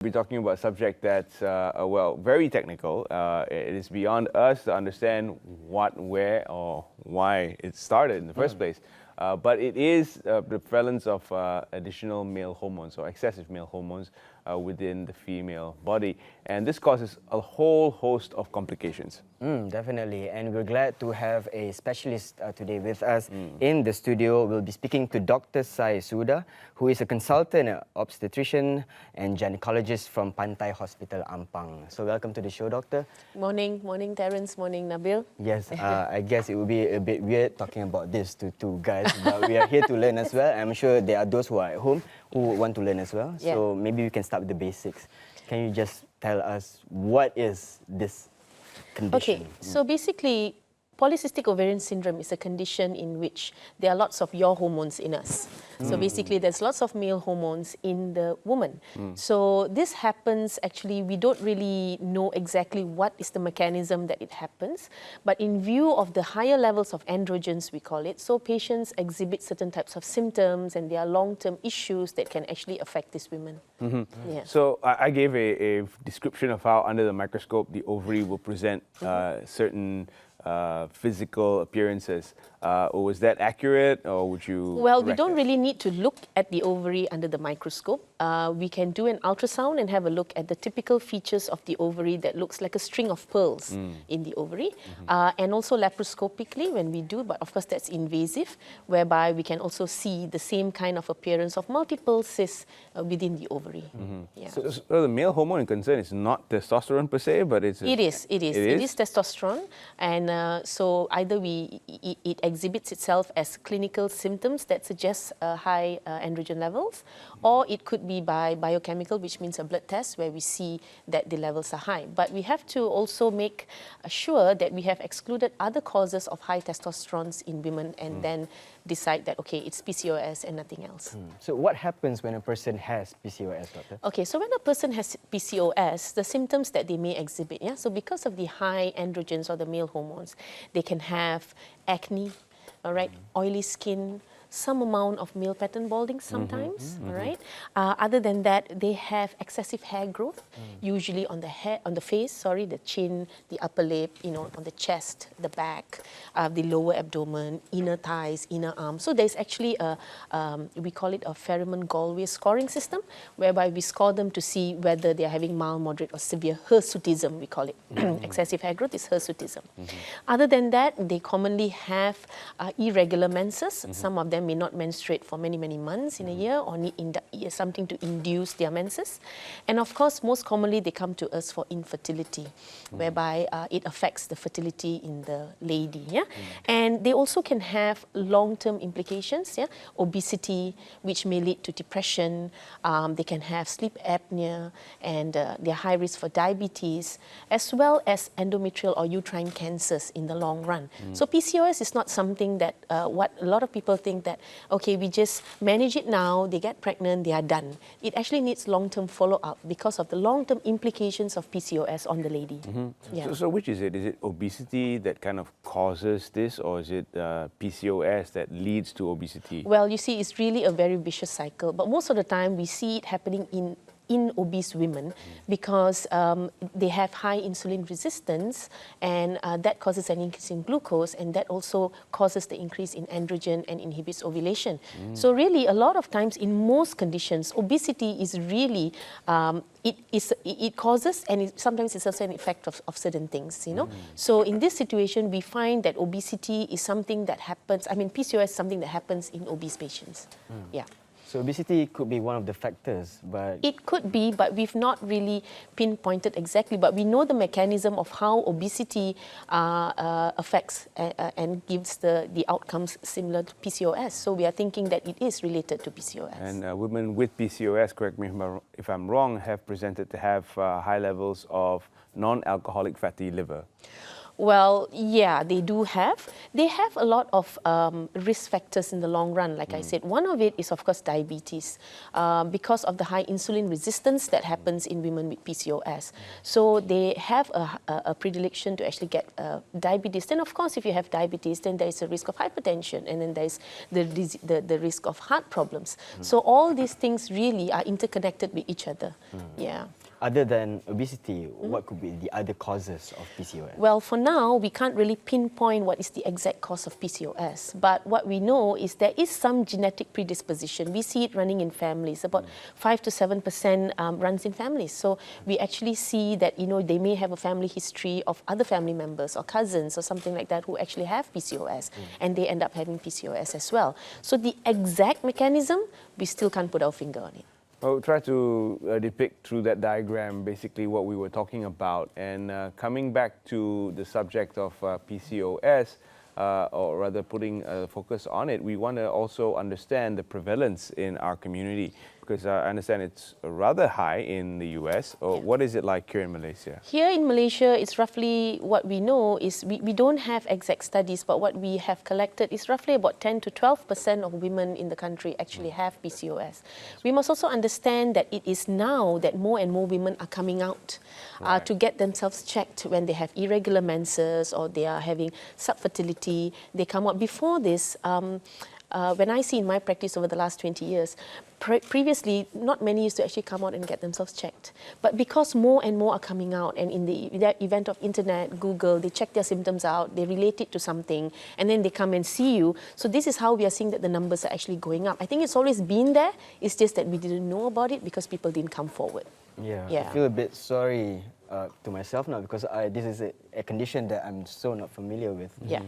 We're talking about a subject that's, well, very technical. It is beyond us to understand what, where, or why it started in the first place. But it is the prevalence of additional male hormones or excessive male hormones within the female body. And this causes a whole host of complications. Definitely. And we're glad to have a specialist today with us in the studio. We'll be speaking to Dr. Sai SUDHA, who is a consultant obstetrician and gynecologist from PANTAI Hospital, Ampang. So welcome to the show, Doctor. Morning, Terence, morning, Nabil. Yes, I guess it would be a bit weird talking about this to two guys, but we are here to learn as well. I'm sure there are those who are at home who want to learn as well. Yeah. So maybe we can start with the basics. Can you just tell us what is this condition? Okay, so basically, polycystic ovarian syndrome is a condition in which there are lots of your hormones in us. So basically, there's lots of male hormones in the woman. So this happens, actually, we don't really know exactly what is the mechanism that it happens, but in view of the higher levels of androgens, we call it, so patients exhibit certain types of symptoms and there are long-term issues that can actually affect these women. Yeah. So I gave a description of how under the microscope the ovary will present certain physical appearances. Was that accurate, or would you? Well, we don't really need to look at the ovary under the microscope. We can do an ultrasound and have a look at the typical features of the ovary that looks like a string of pearls in the ovary. And also laparoscopically when we do, but of course that's invasive, whereby we can also see the same kind of appearance of multiple cysts within the ovary. Yeah. So the male hormone in concern is not testosterone per se, but it's... It is testosterone. And so either it exhibits itself as clinical symptoms that suggest high androgen levels, or it could be by biochemical, which means a blood test where we see that the levels are high. But we have to also make sure that we have excluded other causes of high testosterone in women and then decide that, okay, it's PCOS and nothing else. So what happens when a person has PCOS, Doctor? Okay, so when a person has PCOS, the symptoms that they may exhibit, so because of the high androgens or the male hormones, they can have acne, all right, oily skin, some amount of male pattern balding sometimes, all right. Other than that, they have excessive hair growth, usually on the face, the chin, the upper lip, on the chest, the back, the lower abdomen, inner thighs, inner arms. So there's actually we call it a pheromone Galway scoring system, whereby we score them to see whether they are having mild, moderate, or severe hirsutism, we call it. Excessive hair growth is hirsutism. Other than that, they commonly have irregular menses. Some of them may not menstruate for many, many months in a year or need something to induce their menses. And of course, most commonly they come to us for infertility, whereby it affects the fertility in the lady. And they also can have long-term implications, obesity, which may lead to depression. They can have sleep apnea, and they're high risk for diabetes, as well as endometrial or uterine cancers in the long run. So PCOS is not something that what a lot of people think that, okay, we just manage it now, they get pregnant, they are done. It actually needs long-term follow-up because of the long-term implications of PCOS on the lady. So which is it? Is it obesity that kind of causes this, or is it PCOS that leads to obesity? Well, you see, it's really a very vicious cycle, but most of the time we see it happening in obese women because they have high insulin resistance, and that causes an increase in glucose, and that also causes the increase in androgen and inhibits ovulation. So really, a lot of times in most conditions, obesity is really, it causes, and sometimes it's also an effect of certain things, So in this situation, we find that obesity is something that happens, PCOS is something that happens in obese patients. Yeah. So obesity could be one of the factors, but... It could be, but we've not really pinpointed exactly. But we know the mechanism of how obesity affects and gives the outcomes similar to PCOS. So we are thinking that it is related to PCOS. And women with PCOS, correct me if I'm wrong, have presented to have high levels of non-alcoholic fatty liver. Well, yeah, they do have. They have a lot of risk factors in the long run. Like I said, one of it is, of course, diabetes, because of the high insulin resistance that happens in women with PCOS. So they have a predilection to actually get diabetes. Then, of course, if you have diabetes, then there is a risk of hypertension, and then there is the risk of heart problems. So all these things really are interconnected with each other. Yeah. Other than obesity, what could be the other causes of PCOS? Well, for now, we can't really pinpoint what is the exact cause of PCOS. But what we know is there is some genetic predisposition. We see it running in families. About 5 to 7% runs in families. So we actually see that, you know, they may have a family history of other family members or cousins or something like that who actually have PCOS, and they end up having PCOS as well. So the exact mechanism, we still can't put our finger on it. Well, we'll try to depict through that diagram basically what we were talking about. And coming back to the subject of PCOS, or rather putting a focus on it, we want to also understand the prevalence in our community, because I understand it's rather high in the US. Or what is it like here in Malaysia? Here in Malaysia, it's roughly, what we know is, we don't have exact studies, but what we have collected is roughly about 10 to 12% of women in the country actually have PCOS. We must also understand that it is now that more and more women are coming out to get themselves checked when they have irregular menses or they are having subfertility. They come out. Before this, when I see in my practice over the last 20 years, previously, not many used to actually come out and get themselves checked. But because more and more are coming out, and in the event of internet, Google, they check their symptoms out, they relate it to something, and then they come and see you. So this is how we are seeing that the numbers are actually going up. I think it's always been there. It's just that we didn't know about it because people didn't come forward. Yeah. I feel a bit sorry to myself now, because this is a condition that I'm so not familiar with. Yeah.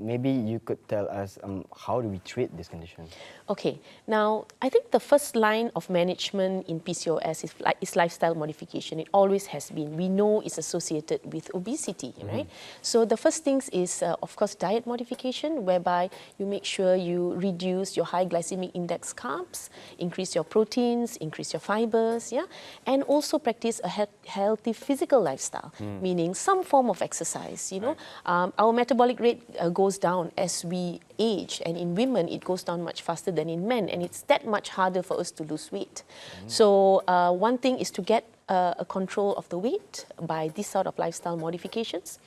Maybe you could tell us how do we treat this condition? Okay, now I think the first line of management in PCOS is lifestyle modification. It always has been. We know it's associated with obesity, right? So the first things is, of course, diet modification, whereby you make sure you reduce your high glycemic index carbs, increase your proteins, increase your fibers, yeah, and also practice a healthy physical lifestyle, meaning some form of exercise. You know, our metabolic rate goes down as we age, and in women it goes down much faster than in men, and it's that much harder for us to lose weight. So one thing is to get a control of the weight by this sort of lifestyle modifications.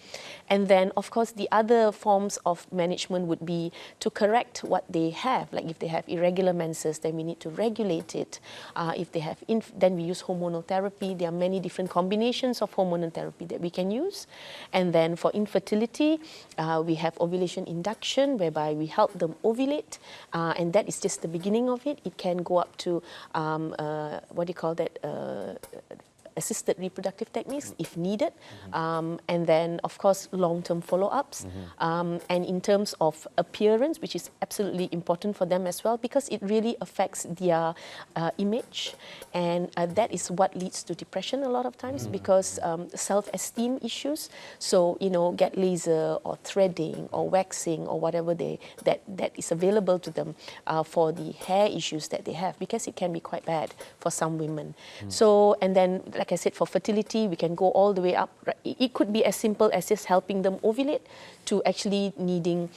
And then, of course, the other forms of management would be to correct what they have. Like if they have irregular menses, then we need to regulate it. If they have, then we use hormonal therapy. There are many different combinations of hormonal therapy that we can use. And then for infertility, we have ovulation induction, whereby we help them ovulate. And that is just the beginning of it. It can go up to, what do you call that, assisted reproductive techniques if needed, and then of course long-term follow-ups, and in terms of appearance, which is absolutely important for them as well, because it really affects their image, and that is what leads to depression a lot of times, because self-esteem issues. So, you know, get laser or threading or waxing or whatever that is available to them for the hair issues that they have, because it can be quite bad for some women. So, and then, like I said, for fertility, we can go all the way up. It could be as simple as just helping them ovulate to actually needing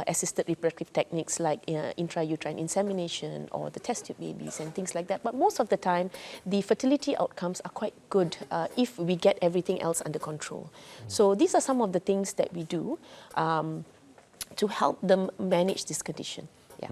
assisted reproductive techniques like intrauterine insemination or the test tube babies and things like that. But most of the time, the fertility outcomes are quite good if we get everything else under control. So these are some of the things that we do to help them manage this condition. Yeah.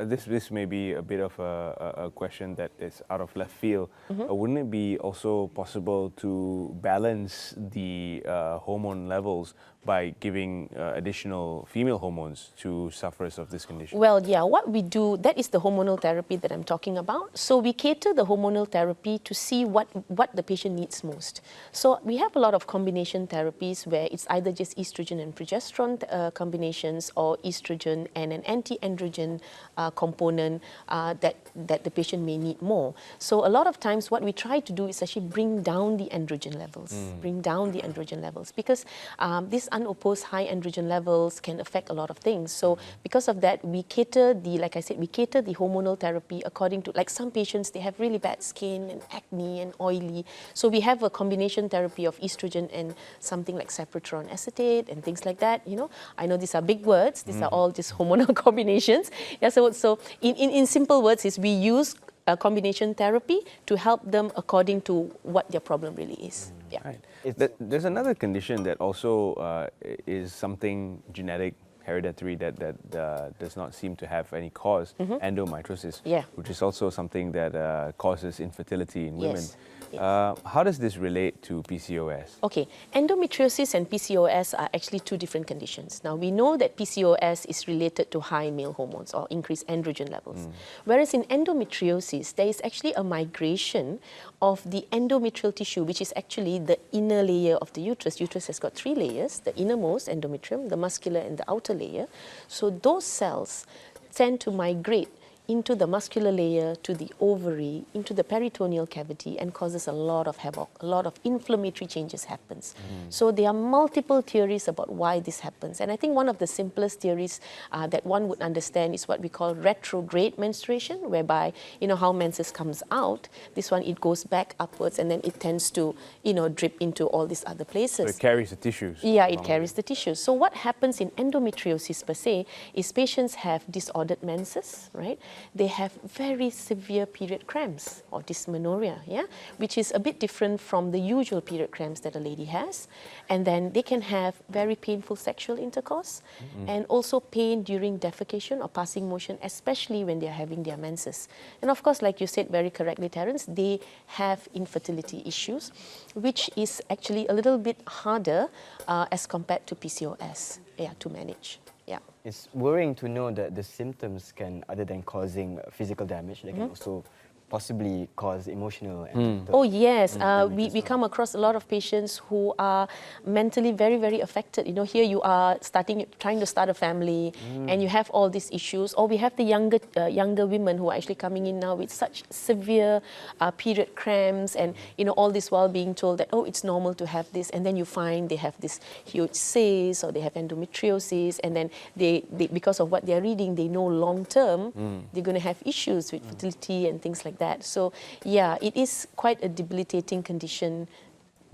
This may be a bit of a question that is out of left field. Wouldn't it be also possible to balance the hormone levels by giving additional female hormones to sufferers of this condition? Well, yeah, what we do, that is the hormonal therapy that I'm talking about. So we cater the hormonal therapy to see what the patient needs most. So we have a lot of combination therapies where it's either just estrogen and progesterone combinations, or estrogen and an androgen component that the patient may need more. So a lot of times what we try to do is actually bring down the androgen levels, because these unopposed high androgen levels can affect a lot of things. So because of that, we cater like I said, we cater the hormonal therapy according to, like some patients, they have really bad skin and acne and oily. So we have a combination therapy of estrogen and something like sapropterin acetate and things like that. You know, I know these are big words. These are all just hormonal combinations. Yeah. So in simple words, is we use a combination therapy to help them according to what their problem really is. Yeah. Right. There's another condition that also is something genetic, hereditary, that does not seem to have any cause, endometriosis, which is also something that causes infertility in women. Yes. How does this relate to PCOS? Okay, endometriosis and PCOS are actually two different conditions. Now, we know that PCOS is related to high male hormones or increased androgen levels. Whereas in endometriosis, there is actually a migration of the endometrial tissue, which is actually the inner layer of the uterus. Uterus has got 3 layers, the innermost, endometrium, the muscular and the outer layer. So those cells tend to migrate into the muscular layer, to the ovary, into the peritoneal cavity, and causes a lot of havoc, a lot of inflammatory changes happens. So there are multiple theories about why this happens. And I think one of the simplest theories that one would understand is what we call retrograde menstruation, whereby, you know, how menses comes out, this one, it goes back upwards, and then it tends to, you know, drip into all these other places. So it carries the tissues. Yeah, it carries the tissues. So what happens in endometriosis per se is patients have disordered menses, right? They have very severe period cramps or dysmenorrhea, yeah, which is a bit different from the usual period cramps that a lady has. And then they can have very painful sexual intercourse and also pain during defecation or passing motion, especially when they're having their menses. And of course, like you said very correctly, Terence, they have infertility issues, which is actually a little bit harder as compared to PCOS, to manage. Yeah. It's worrying to know that the symptoms can, other than causing physical damage, they can also possibly cause emotional and mental. Oh yes, we come across a lot of patients who are mentally very, very affected. You know, here you are trying to start a family, and you have all these issues. Or we have the younger women who are actually coming in now with such severe period cramps, and you know, all this while being told that, oh, it's normal to have this, and then you find they have this huge cyst or they have endometriosis, and then they because of what they're reading, they know long term they're going to have issues with fertility and things like that. So yeah, it is quite a debilitating condition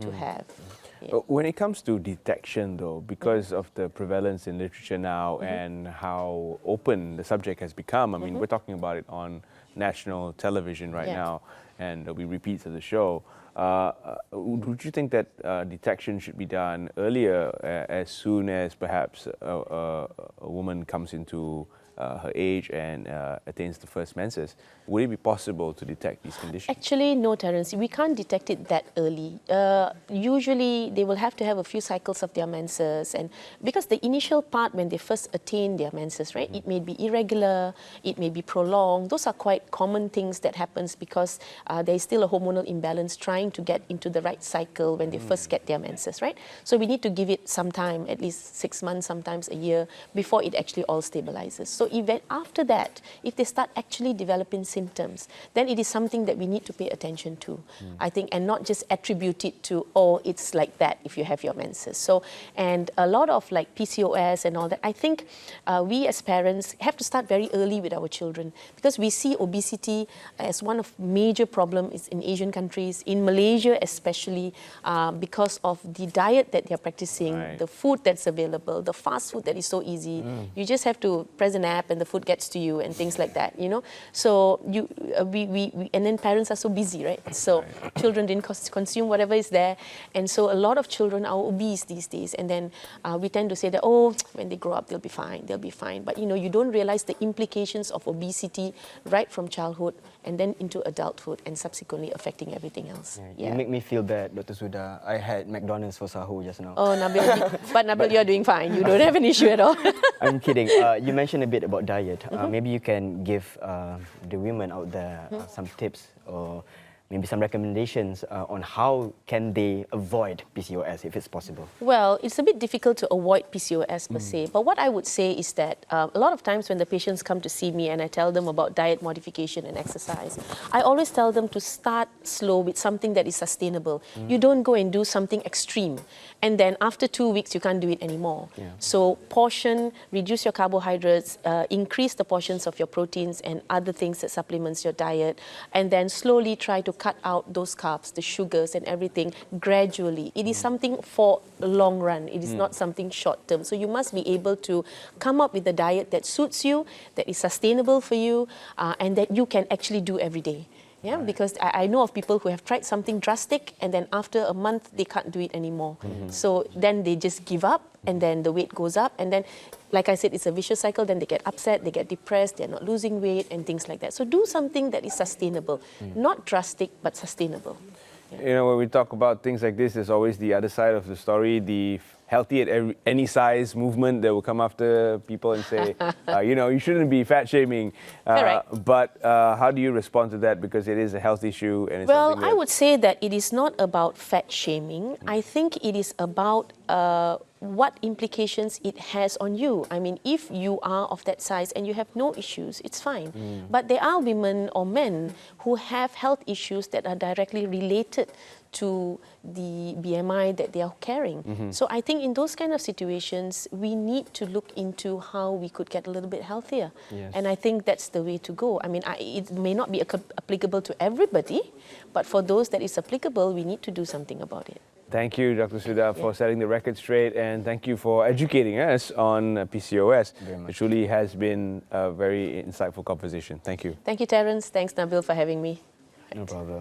to have. Yeah. When it comes to detection though, because of the prevalence in literature now and how open the subject has become, I mean, we're talking about it on national television right now, and there'll be repeats of the show. Would you think that detection should be done earlier, as soon as perhaps a woman comes into her age and attains the first menses? Would it be possible to detect these conditions? Actually, no, Terence. We can't detect it that early. Usually, they will have to have a few cycles of their menses, and because the initial part when they first attain their menses, right, it may be irregular, it may be prolonged. Those are quite common things that happens because there is still a hormonal imbalance trying to get into the right cycle when they first get their menses, right? So we need to give it some time, at least 6 months, sometimes a year, before it actually all stabilizes. So even after that, if they start actually developing symptoms, then it is something that we need to pay attention to, I think, and not just attribute it to, oh, it's like that if you have your menses. So, and a lot of like PCOS and all that, I think we as parents have to start very early with our children, because we see obesity as one of major problems in Asian countries, in Malaysia especially, because of the diet that they're practicing, the food that's available, the fast food that is so easy. You just have to press an app and the food gets to you and things like that, you know. So you, and then parents are so busy, right? So children didn't consume whatever is there, and so a lot of children are obese these days. And then we tend to say that, oh, when they grow up, they'll be fine, they'll be fine. But you know, you don't realize the implications of obesity right from childhood and then into adulthood and subsequently affecting everything else. You make me feel bad, Dr. Sudha. I had McDonald's for sahur just now. Oh, Nabil, but Nabil, you're doing fine. You don't have an issue at all. I'm kidding. You mentioned a bit about diet. Maybe you can give the women out there some tips or maybe some recommendations on how can they avoid PCOS if it's possible? Well, it's a bit difficult to avoid PCOS per se, but what I would say is that a lot of times when the patients come to see me and I tell them about diet modification and exercise, I always tell them to start slow with something that is sustainable. You don't go and do something extreme and then after 2 weeks you can't do it anymore. So portion, reduce your carbohydrates, increase the portions of your proteins and other things that supplements your diet, and then slowly try to cut out those carbs, the sugars and everything gradually. It is something for a long run. It is not something short term. So you must be able to come up with a diet that suits you, that is sustainable for you, and that you can actually do every day. Yeah, because I know of people who have tried something drastic and then after a month they can't do it anymore. So then they just give up and then the weight goes up and then, like I said, it's a vicious cycle. Then they get upset, they get depressed, they're not losing weight and things like that. So do something that is sustainable, not drastic but sustainable. You know, when we talk about things like this, there's always the other side of the story, the healthy at any size movement that will come after people and say, you know, you shouldn't be fat shaming. But how do you respond to that? Because it is a health issue. And it's well, I would say that it is not about fat shaming. I think it is about what implications it has on you. I mean, if you are of that size and you have no issues, it's fine. But there are women or men who have health issues that are directly related to the BMI that they are carrying. So I think in those kind of situations, we need to look into how we could get a little bit healthier. And I think that's the way to go. I mean, it may not be applicable to everybody, but for those that is applicable, we need to do something about it. Thank you, Dr. SUDHA, for setting the record straight, and thank you for educating us on PCOS. It truly has been a very insightful conversation. Thank you. Thank you, Terence. Thanks, Nabil, for having me. No problem.